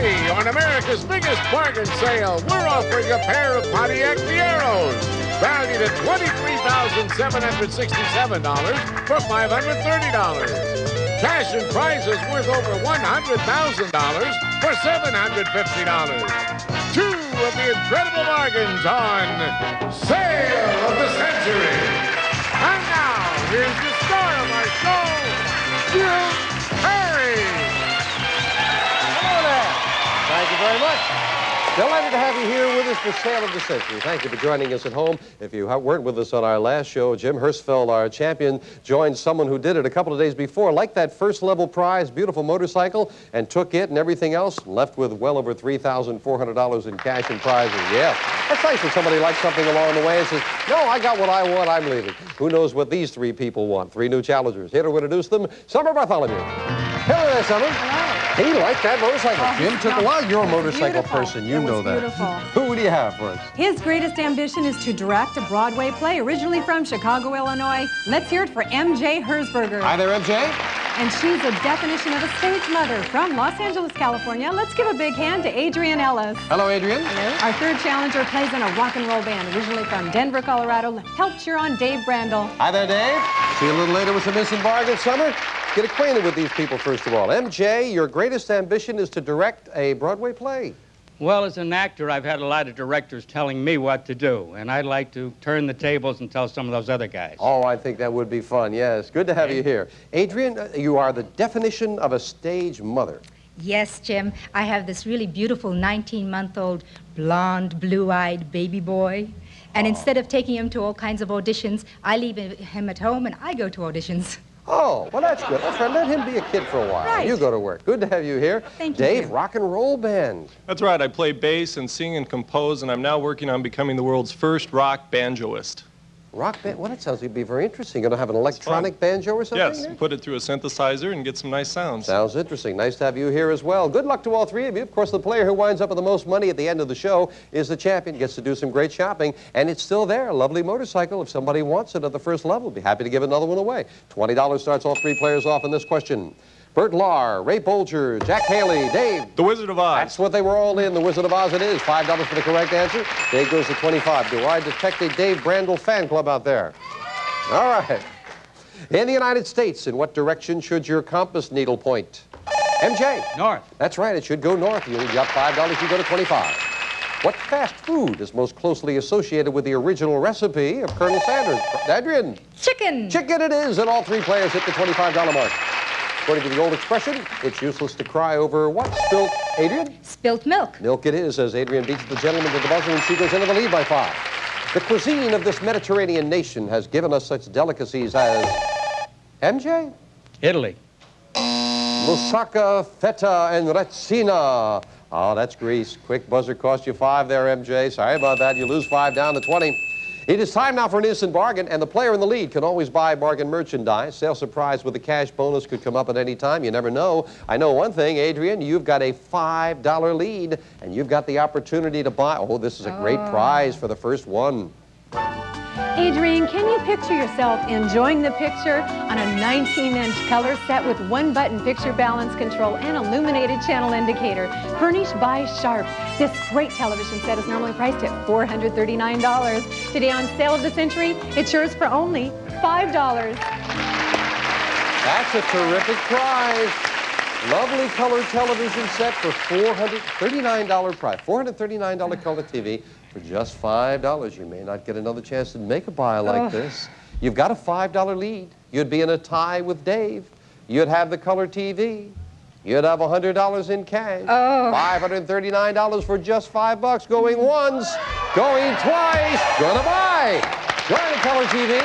Today, on America's biggest bargain sale, we're offering a pair of Pontiac Fieros, valued at $23,767 for $530. Cash and prizes worth over $100,000 for $750. Two of the incredible bargains on Sale of the Century. And now, here's the star of our show, Jim Perry. Hello there. Thank you very much. Delighted to have you here with us for Sale of the Century. Thank you for joining us at home. If you weren't with us on our last show, Jim Hirschfeld, our champion, joined someone who did it a couple of days before, liked that first level prize, beautiful motorcycle, and took it and everything else, and left with well over $3,400 in cash and prizes. Yeah, that's nice when somebody likes something along the way and says, no, I got what I want, I'm leaving. Who knows what these three people want? Three new challengers. Here to introduce them, Summer Bartholomew. Hello there, Summer. Hello. He liked that motorcycle. Oh, Jim took a while. You're a motorcycle beautiful. person. You know that. Beautiful. Who do you have for us? His greatest ambition is to direct a Broadway play, originally from Chicago, Illinois. Let's hear it for M.J. Herzberger. Hi there, MJ. And she's a definition of a stage mother from Los Angeles, California. Let's give a big hand to Adrienne Ellis. Hello, Adrienne. Hello. Our third challenger plays in a rock and roll band, originally from Denver, Colorado. Help cheer on Dave Brandel. Hi there, Dave. See you a little later with some missing bargains, Summer. Get acquainted with these people, first of all. MJ, your greatest ambition is to direct a Broadway play. Well, as an actor, I've had a lot of directors telling me what to do, and I'd like to turn the tables and tell some of those other guys. Oh, I think that would be fun, yes. Good to have you here. Adrienne, you are the definition of a stage mother. Yes, Jim. I have this really beautiful 19-month-old blonde, blue-eyed baby boy. And instead of taking him to all kinds of auditions, I leave him at home and I go to auditions. Oh, well, that's good. That's right. Let him be a kid for a while. Right. You go to work. Good to have you here. Thank you, Dave, Jim. rock and roll band. That's right. I play bass and sing and compose, and I'm now working on becoming the world's first rock banjoist. Rock band? Well, that sounds like it'd be very interesting. Going to have an electronic banjo or something? Yes, put it through a synthesizer and get some nice sounds. Sounds interesting. Nice to have you here as well. Good luck to all three of you. Of course, the player who winds up with the most money at the end of the show is the champion, gets to do some great shopping, and it's still there. A lovely motorcycle. If somebody wants it at the first level, be happy to give another one away. $20 starts all three players off in this question. Bert Lahr, Ray Bolger, Jack Haley, Dave. The Wizard of Oz. That's what they were all in. The Wizard of Oz it is. $5 for the correct answer. Dave goes to 25. Do I detect a Dave Brandel fan club out there? All right. In the United States, in what direction should your compass needle point? MJ. North. That's right. It should go north. You got $5. You go to 25. What fast food is most closely associated with the original recipe of Colonel Sanders? Adrienne. Chicken. Chicken it is, and all three players hit the $25 mark. According to the old expression, it's useless to cry over what? Spilt, Adrienne? Spilt milk. Milk it is, as Adrienne beats the gentleman to the buzzer, and she goes into the lead by 5. The cuisine of this Mediterranean nation has given us such delicacies as... MJ? Italy. Moussaka, feta, and retsina. Oh, that's Greece. Quick buzzer cost you 5 there, MJ. Sorry about that. You lose 5 down to 20. It is time now for an instant bargain, and the player in the lead can always buy bargain merchandise. Sale surprise with the cash bonus could come up at any time. You never know. I know one thing, Adrienne, you've got a $5 lead, and you've got the opportunity to buy... Oh, this is a great prize for the first one. Adrienne, can you picture yourself enjoying the picture on a 19-inch color set with one-button picture balance control and illuminated channel indicator, furnished by Sharp? This great television set is normally priced at $439. Today on Sale of the Century, it's yours for only $5. That's a terrific prize. Lovely color television set for $439 price. $439 color TV. For just $5, you may not get another chance to make a buy like this. You've got a $5 lead. You'd be in a tie with Dave. You'd have the color TV. You'd have $100 in cash. $539 for just $5. Going once, going twice. Gonna buy. Join the color TV.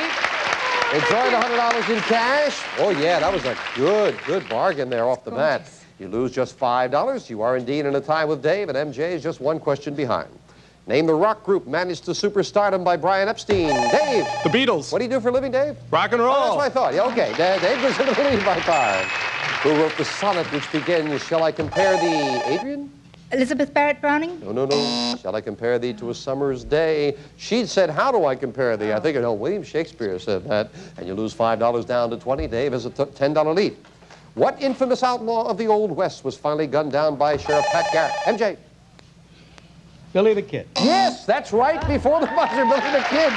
Enjoy the $100 in cash. Oh, yeah, that was a good bargain there off the bat. You lose just $5. You are indeed in a tie with Dave, and MJ is just one question behind. Name the rock group managed to superstardom by Brian Epstein. Dave. The Beatles. What do you do for a living, Dave? Rock and roll. Oh, that's what I thought. Yeah, okay. Dave goes into the lead by 5. Who wrote the sonnet which begins, shall I compare thee, Adrienne? Elizabeth Barrett Browning? No. Shall I compare thee to a summer's day? She'd said, how do I compare thee? I think, William Shakespeare said that. And you lose $5 down to 20. Dave has a $10 lead. What infamous outlaw of the Old West was finally gunned down by Sheriff Pat Garrett? MJ. Billy the Kid. Yes, that's right, before the buzzer, Billy the Kid.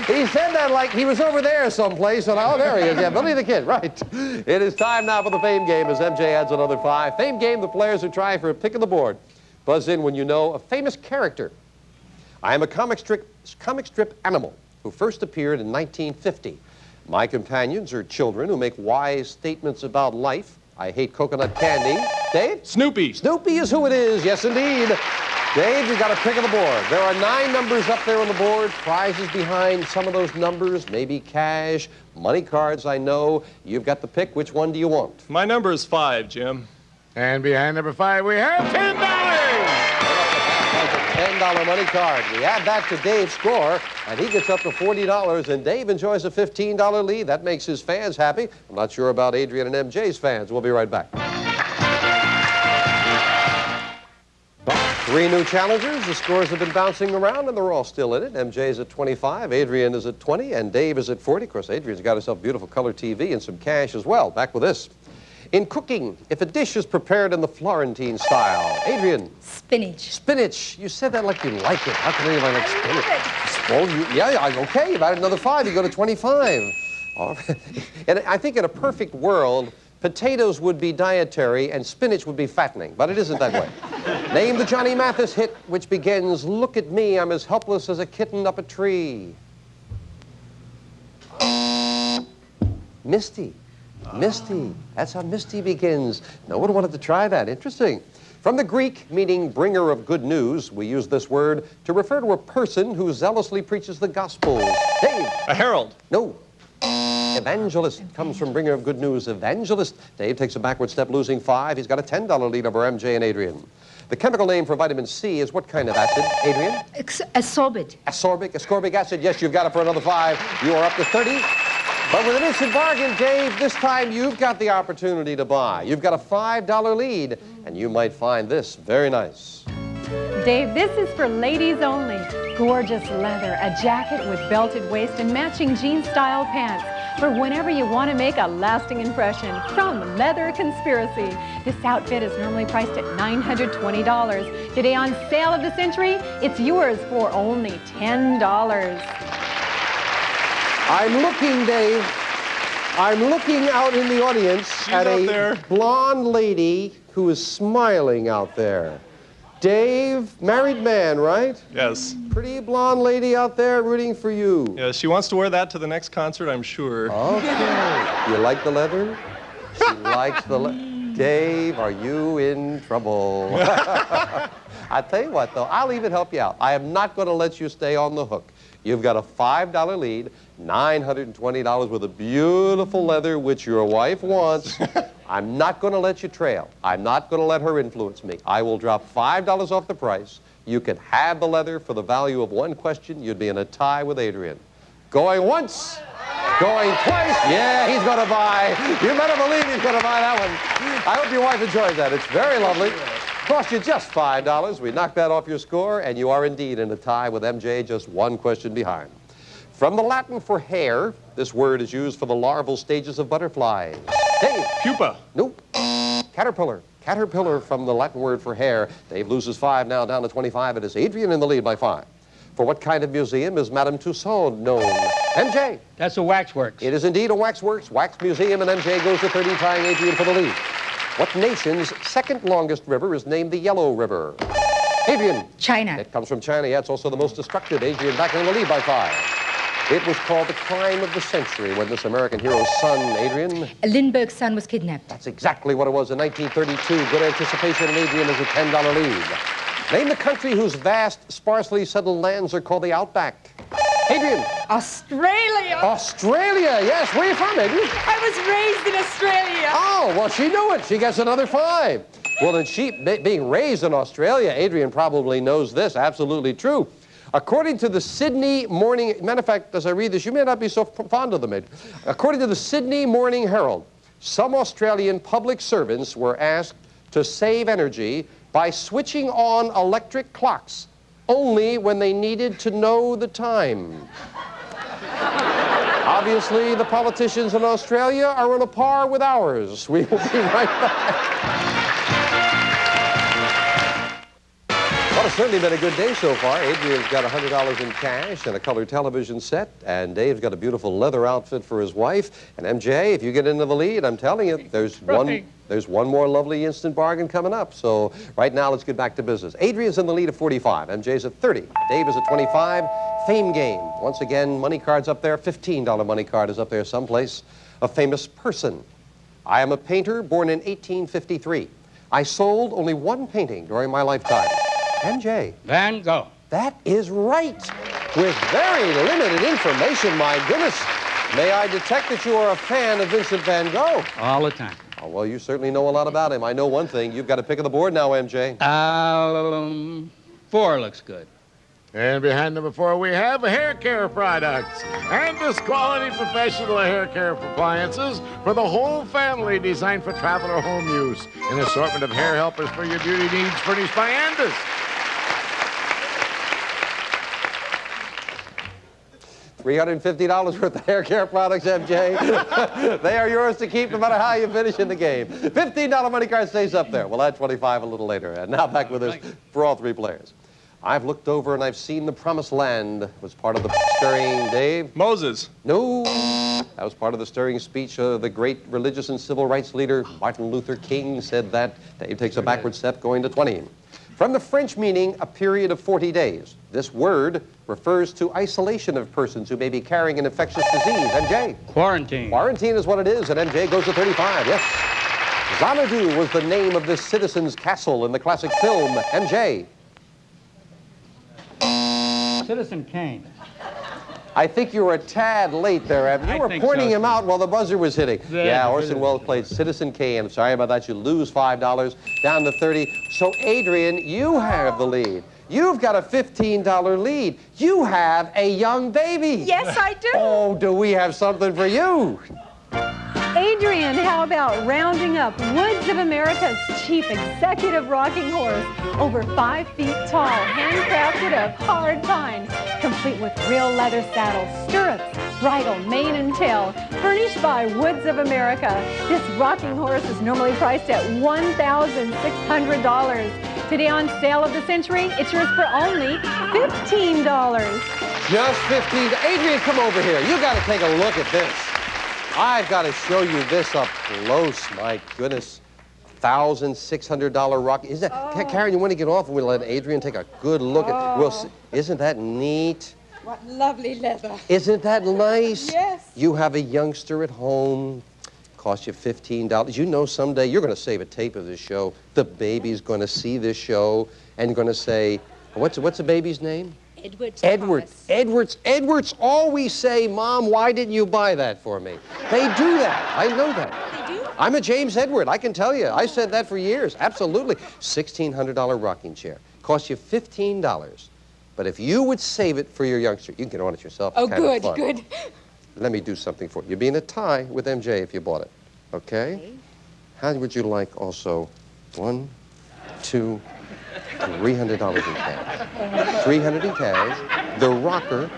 He said that like he was over there someplace, and oh, there he is. Yeah, Billy the Kid, right. It is time now for the Fame Game as MJ adds another 5. Fame Game, the players are trying for a pick of the board. Buzz in when you know a famous character. I am a comic strip animal who first appeared in 1950. My companions are children who make wise statements about life. I hate coconut candy. Dave? Snoopy. Snoopy is who it is, yes indeed. Dave, you got a pick of the board. There are 9 numbers up there on the board. Prizes behind some of those numbers, maybe cash, money cards, I know. You've got the pick. Which one do you want? My number is 5, Jim. And behind number 5, we have $10. $10 money card. We add that to Dave's score, and he gets up to $40, and Dave enjoys a $15 lead. That makes his fans happy. I'm not sure about Adrienne and MJ's fans. We'll be right back. 3 new challengers. The scores have been bouncing around, and they're all still in it. MJ's at 25, Adrienne is at 20, and Dave is at 40. Of course, Adrienne's got herself beautiful color TV and some cash as well. Back with this. In cooking, if a dish is prepared in the Florentine style, Adrienne. Spinach. Spinach. You said that like you like it. How can anybody like spinach? Yeah, okay. You've added another 5. You go to 25. All right. And I think in a perfect world, potatoes would be dietary and spinach would be fattening, but it isn't that way. Name the Johnny Mathis hit which begins, "Look at me, I'm as helpless as a kitten up a tree." Misty. Misty. That's how Misty begins. No one wanted to try that. Interesting. From the Greek, meaning bringer of good news, we use this word to refer to a person who zealously preaches the Gospels. Dave. A herald. No. Evangelist comes from bringer of good news. Evangelist. Dave takes a backward step, losing 5. He's got a $10 lead over MJ and Adrienne. The chemical name for vitamin C is what kind of acid, Adrienne? Ascorbic. Ascorbic acid. Yes, you've got it for another 5. You are up to 30. But with an instant bargain, Dave, this time you've got the opportunity to buy. You've got a $5 lead, and you might find this very nice. Dave, this is for ladies only. Gorgeous leather, a jacket with belted waist and matching jean-style pants for whenever you want to make a lasting impression from Leather Conspiracy. This outfit is normally priced at $920. Today on Sale of the Century, it's yours for only $10. I'm looking, Dave. I'm looking out in the audience at a blonde lady who is smiling out there. Dave, married man, right? Yes. Pretty blonde lady out there rooting for you. Yeah, she wants to wear that to the next concert, I'm sure. Okay. You like the leather? She likes the leather. Dave, are you in trouble? I tell you what, though, I'll even help you out. I am not going to let you stay on the hook. You've got a $5 lead, $920 with a beautiful leather, which your wife wants. I'm not going to let you trail. I'm not going to let her influence me. I will drop $5 off the price. You can have the leather for the value of 1 question. You'd be in a tie with Adrienne. Going once, going twice. Yeah, he's going to buy. You better believe he's going to buy that one. I hope your wife enjoys that. It's very lovely. Cost you just $5. We knocked that off your score, and you are indeed in a tie with MJ, just 1 question behind. From the Latin for hair, this word is used for the larval stages of butterflies. Dave. Pupa. Nope. Caterpillar. Caterpillar from the Latin word for hair. Dave loses 5 now, down to 25. It is Adrienne in the lead by 5. For what kind of museum is Madame Tussauds known? MJ. That's a waxworks. It is indeed a waxworks, wax museum, and MJ goes to 30, tying Adrienne for the lead. What nation's second longest river is named the Yellow River? Adrienne. China. It comes from China. Yeah, it's also the most destructive. Adrienne back in the lead by 5. It was called the crime of the century when this American hero's son, Adrienne. Lindbergh's son was kidnapped. That's exactly what it was in 1932. Good anticipation, and Adrienne has a $10 lead. Name the country whose vast, sparsely settled lands are called the Outback. Adrienne. Australia. Australia, yes. Where are you from, Adrienne? I was raised in Australia. Oh, well, she knew it. She gets another 5. Well, then being raised in Australia, Adrienne probably knows this. Absolutely true. According to the Sydney Morning, matter of fact, as I read this, you may not be so fond of them, Adrienne. According to the Sydney Morning Herald, some Australian public servants were asked to save energy by switching on electric clocks only when they needed to know the time. Obviously, the politicians in Australia are on a par with ours. We will be right back. Well, it's certainly been a good day so far. Adrienne's got $100 in cash and a color television set, and Dave's got a beautiful leather outfit for his wife. And MJ, if you get into the lead, I'm telling you, there's one more lovely instant bargain coming up. So right now, let's get back to business. Adrienne's in the lead at 45. MJ's at 30. Dave is at 25. Fame game. Once again, money card's up there. $15 money card is up there someplace. A famous person. I am a painter born in 1853. I sold only one painting during my lifetime. MJ. Van Gogh. That is right. With very limited information, my goodness. May I detect that you are a fan of Vincent van Gogh? All the time. Oh, well, you certainly know a lot about him. I know one thing. You've got a pick of the board now, MJ. 4 looks good. And behind number 4, we have hair care products. And this quality professional hair care appliances for the whole family, designed for travel or home use. An assortment of hair helpers for your beauty needs, furnished by Andis. $350 worth of hair care products, MJ. They are yours to keep no matter how you finish in the game. $15 money card stays up there. We'll add 25 a little later. And now back with us for all 3 players. I've looked over and I've seen the promised land. Was part of the stirring, Dave? Moses. No. That was part of the stirring speech of the great religious and civil rights leader Martin Luther King said that. Dave takes a backward step going to 20. From the French meaning, a period of 40 days. This word refers to isolation of persons who may be carrying an infectious disease. MJ? Quarantine. Quarantine is what it is, and MJ goes to 35, yes. Xanadu was the name of this citizen's castle in the classic film, MJ. Citizen Kane. I think you were a tad late there, Evan. You were pointing him out while the buzzer was hitting. Yeah, Orson Welles played Citizen Kane. I'm sorry about that. You lose $5, down to 30. So, Adrienne, you have the lead. You've got a $15 lead. You have a young baby. Yes, I do. Oh, do we have something for you? Adrienne, how about rounding up Woods of America's chief executive rocking horse, over 5 feet tall, handcrafted of hard pine, complete with real leather saddle, stirrups, bridle, mane, and tail, furnished by Woods of America. This rocking horse is normally priced at $1,600. Today on Sale of the Century, it's yours for only $15. Just 15. Adrienne, come over here. You got to take a look at this. I've got to show you this up close. My goodness. $1,600 rock. Is that, Karen, you want to get off and we'll let Adrienne take a good look at. We'll see. Isn't that neat? What lovely leather. Isn't that nice? Yes. You have a youngster at home. Cost you $15. You know someday you're going to save a tape of this show. The baby's going to see this show and going to say, what's the baby's name? Edwards always say, Mom, why didn't you buy that for me? They do that. I know that. They do? I'm a James Edward. I can tell you. I said that for years. Absolutely. $1,600 rocking chair. Costs you $15. But if you would save it for your youngster, you can get on it yourself. Oh, It's kind of fun. good. Let me do something for you. You'd be in a tie with MJ if you bought it. Okay? How would you like also $1, $2, $300 in cash. $300 in cash, the rocker,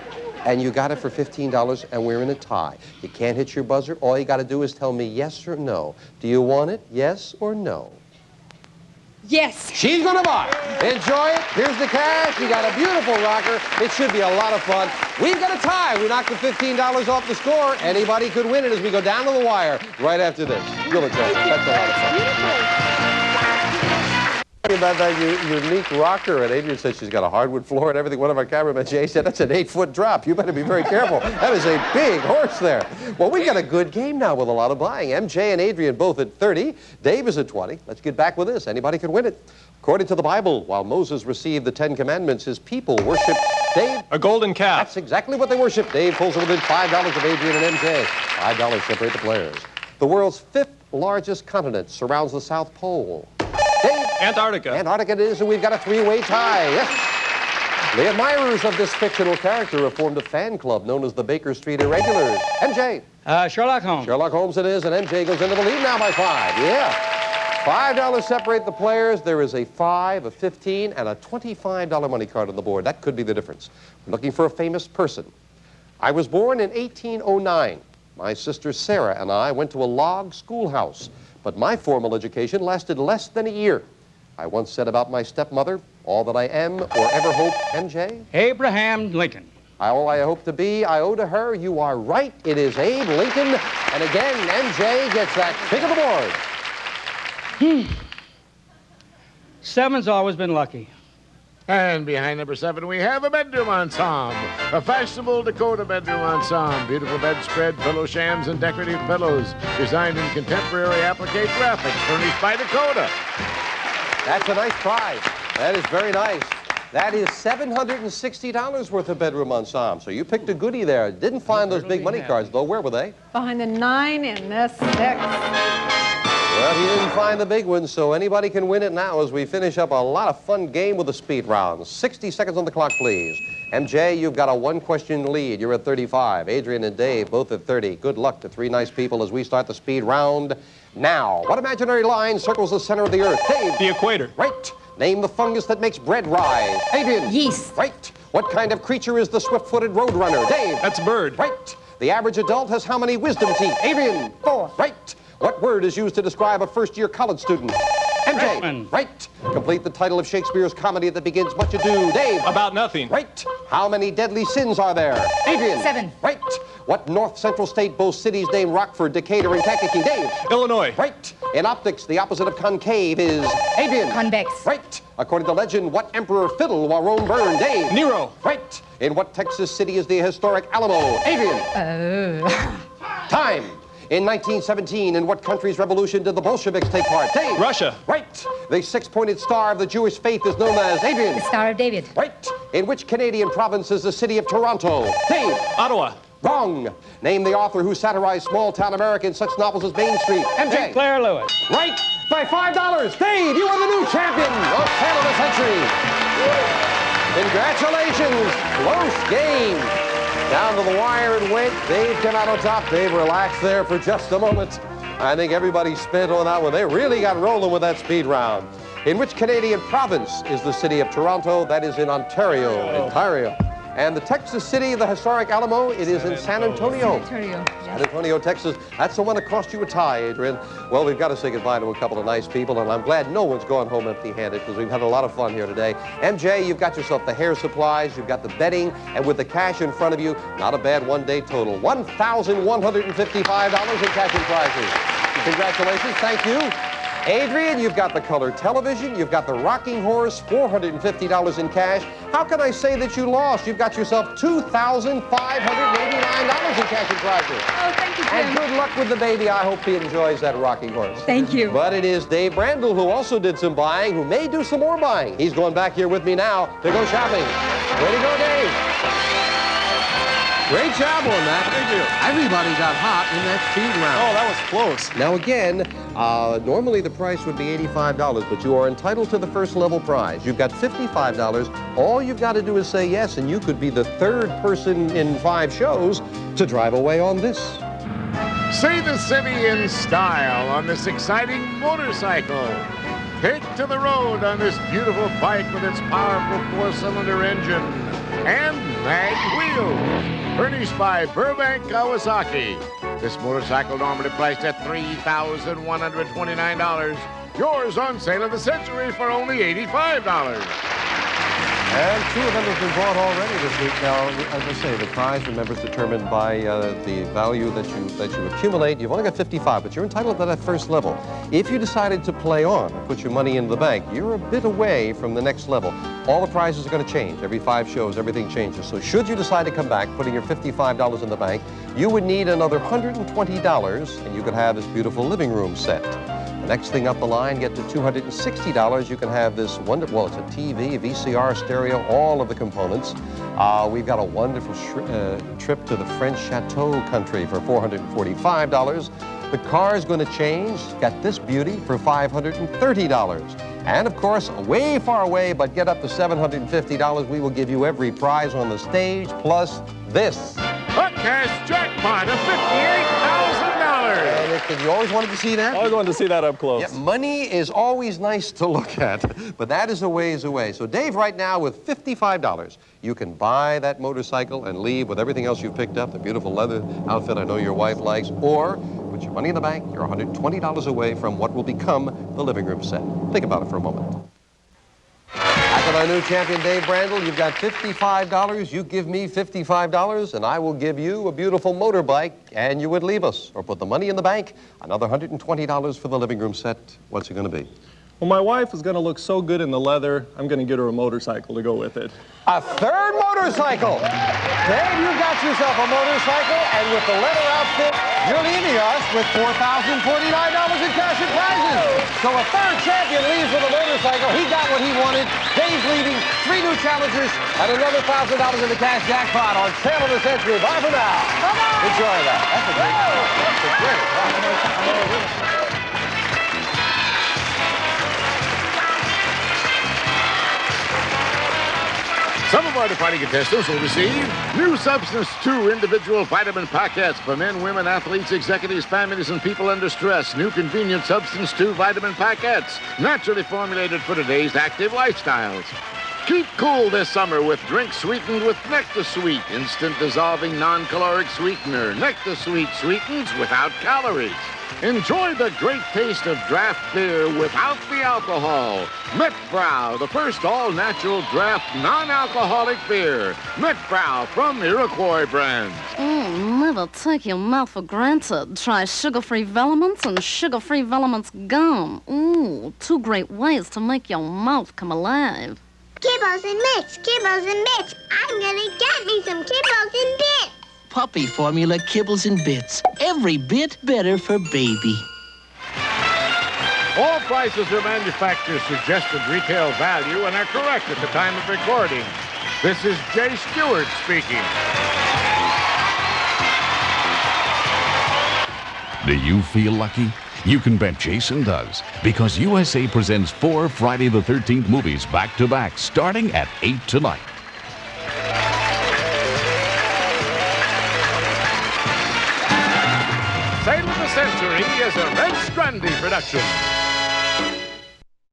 and you got it for $15, and we're in a tie. You can't hit your buzzer. All you got to do is tell me yes or no. Do you want it? Yes or no? Yes. She's going to buy it. Enjoy it. Here's the cash. You got a beautiful rocker. It should be a lot of fun. We've got a tie. We knocked the $15 off the score. Anybody could win it as we go down to the wire right after this. You'll enjoy it. That's a lot of fun. About that unique rocker, and Adrienne said she's got a hardwood floor and everything. One of our cameramen, Jay, said that's an 8-foot drop. You better be very careful. That is a big horse there. Well, we got a good game now with a lot of buying. MJ and Adrienne both at 30. Dave is at 20. Let's get back with this. Anybody can win it. According to the Bible, while Moses received the 10 Commandments, his people worshipped Dave. A golden calf. That's exactly what they worship. Dave pulls it within $5 of Adrienne and MJ. $5 separate the players. The world's 5th largest continent surrounds the South Pole. Dave? Antarctica. Antarctica it is, and we've got a 3-way tie. Yes. The admirers of this fictional character have formed a fan club known as the Baker Street Irregulars. MJ? Sherlock Holmes. Sherlock Holmes it is, and MJ goes into the lead now by 5. Yeah. $5 separate the players. There is a 5, a 15, and a $25 money card on the board. That could be the difference. We're looking for a famous person. I was born in 1809. My sister Sarah and I went to a log schoolhouse, but my formal education lasted less than a year. I once said about my stepmother, all that I am or ever hope, MJ? Abraham Lincoln. All I hope to be, I owe to her. You are right. It is Abe Lincoln. And again, MJ gets that pick of the board. Seven's always been lucky. And behind number 7, we have a bedroom ensemble. A fashionable Dakota bedroom ensemble. Beautiful bedspread, pillow shams, and decorative pillows. Designed in contemporary applique graphics. Furnished by Dakota. That's a nice prize. That is very nice. That is $760 worth of bedroom ensemble. So you picked a goodie there. Didn't find those big money cards, though. Where were they? Behind the 9 and the 6. Well, he didn't find the big one, so anybody can win it now as we finish up a lot of fun game with the speed round. 60 seconds on the clock, please. MJ, you've got a 1-question lead. You're at 35. Adrienne and Dave, both at 30. Good luck to 3 nice people as we start the speed round now. What imaginary line circles the center of the Earth? Dave. The equator. Right. Name the fungus that makes bread rise. Adrienne. Yeast. Right. What kind of creature is the swift-footed roadrunner? Dave. That's a bird. Right. The average adult has how many wisdom teeth? Adrienne. 4. Right. What word is used to describe a first-year college student? MJ. Freshman. Right. Complete the title of Shakespeare's comedy that begins much ado. Dave. About nothing. Right. How many deadly sins are there? Adrienne. 7. Right. What north-central state boasts cities named Rockford, Decatur, and Kankakee? Dave. Illinois. Right. In optics, the opposite of concave is Adrienne. Convex. Right. According to legend, what emperor fiddled while Rome burned? Dave. Nero. Right. In what Texas city is the historic Alamo? Adrienne. Time. In 1917, in what country's revolution did the Bolsheviks take part? Dave. Russia. Right. The 6-pointed star of the Jewish faith is known as Adrienne. The Star of David. Right. In which Canadian province is the city of Toronto? Dave. Ottawa. Wrong. Name the author who satirized small-town America in such novels as Main Street. MJ. Claire Lewis. Right. By $5. Dave, you are the new champion of Tale of the Century. Congratulations. Close game. Down to the wire it went. Dave came out on top. Dave relaxed there for just a moment. I think everybody spent on that one. They really got rolling with that speed round. In which Canadian province is the city of Toronto? That is in Ontario. And the Texas city of the historic Alamo, it is in San Antonio. San Antonio, Texas. That's the one that cost you a tie, Adrienne. Well, we've got to say goodbye to a couple of nice people, and I'm glad no one's gone home empty-handed because we've had a lot of fun here today. MJ, you've got yourself the hair supplies, you've got the bedding, and with the cash in front of you, not a bad one-day total. $1,155 in cash and prizes. Congratulations. Thank you. Adrienne, you've got the color television, you've got the rocking horse, $450 in cash. How can I say that you lost? You've got yourself $2,589 in cash and prizes. Oh, thank you, Jim. And good luck with the baby. I hope he enjoys that rocking horse. Thank you. But it is Dave Brandel who also did some buying, who may do some more buying. He's going back here with me now to go shopping. Way to go, Dave. Great job on that. Thank you. Everybody got hot in that speed round. Oh, that was close. Now again, normally the price would be $85, but you are entitled to the first level prize. You've got $55. All you've got to do is say yes, and you could be the 3rd person in 5 shows to drive away on this. See the city in style on this exciting motorcycle. Take to the road on this beautiful bike with its powerful 4-cylinder engine and mag wheels. Furnished by Burbank Kawasaki. This motorcycle normally priced at $3,129. Yours on Sale of the Century for only $85. And 2 of them have been bought already this week. Now, as I say, the prize, remember, is determined by the value that you accumulate. You've only got 55, but you're entitled to that first level. If you decided to play on and put your money in the bank, you're a bit away from the next level. All the prizes are going to change. Every 5 shows, everything changes. So should you decide to come back, putting your $55 in the bank, you would need another $120, and you could have this beautiful living room set. The next thing up the line, get to $260. You can have this wonderful, well, it's a TV, VCR, stereo, all of the components. We've got a wonderful trip to the French Chateau country for $445. The car's going to change. Got this beauty for $530. And of course, way far away, but get up to $750, we will give you every prize on the stage, plus this. A cash jackpot of $58,000. And you always wanted to see that? I always wanted to see that up close. Yeah, money is always nice to look at, but that is a ways away. So, Dave, right now, with $55, you can buy that motorcycle and leave with everything else you've picked up, the beautiful leather outfit I know your wife likes, or put your money in the bank, you're $120 away from what will become the living room set. Think about it for a moment. Back with our new champion, Dave Brandel. You've got $55. You give me $55, and I will give you a beautiful motorbike, and you would leave us. Or put the money in the bank, another $120 for the living room set. What's it going to be? Well, my wife is going to look so good in the leather, I'm going to get her a motorcycle to go with it. A third motorcycle! Dave, you got yourself a motorcycle, and with the leather outfit, you're leaving us with $4,049 in cash and prizes. So a third champion leaves with a motorcycle. He got what he wanted. Dave's leaving, 3 new challengers, and another $1,000 in the cash jackpot on Channel of the Century. Bye for now. Bye-bye. Enjoy that. That's a great one. That's a great one. Some of our departing contestants will receive new Substance 2 individual vitamin packets for men, women, athletes, executives, families, and people under stress. New convenient Substance 2 vitamin packets, naturally formulated for today's active lifestyles. Keep cool this summer with drinks sweetened with Nectar Sweet, instant dissolving non-caloric sweetener. Nectar Sweet sweetens without calories. Enjoy the great taste of draft beer without the alcohol. Metbrow, the first all-natural draft non-alcoholic beer. Metbrow from Iroquois Brands. Never take your mouth for granted. Try sugar-free Velements and sugar-free Velements gum. 2 great ways to make your mouth come alive. Kibbles and bits, kibbles and bits. I'm gonna get me some kibbles and bits. Puppy formula kibbles and bits. Every bit better for baby. All prices are manufacturer's suggested retail value and are correct at the time of recording. This is Jay Stewart speaking. Do you feel lucky? You can bet Jason does, because USA presents 4 Friday the 13th movies back-to-back, starting at 8 tonight. Sale of the Century is a Reg Grundy Productions.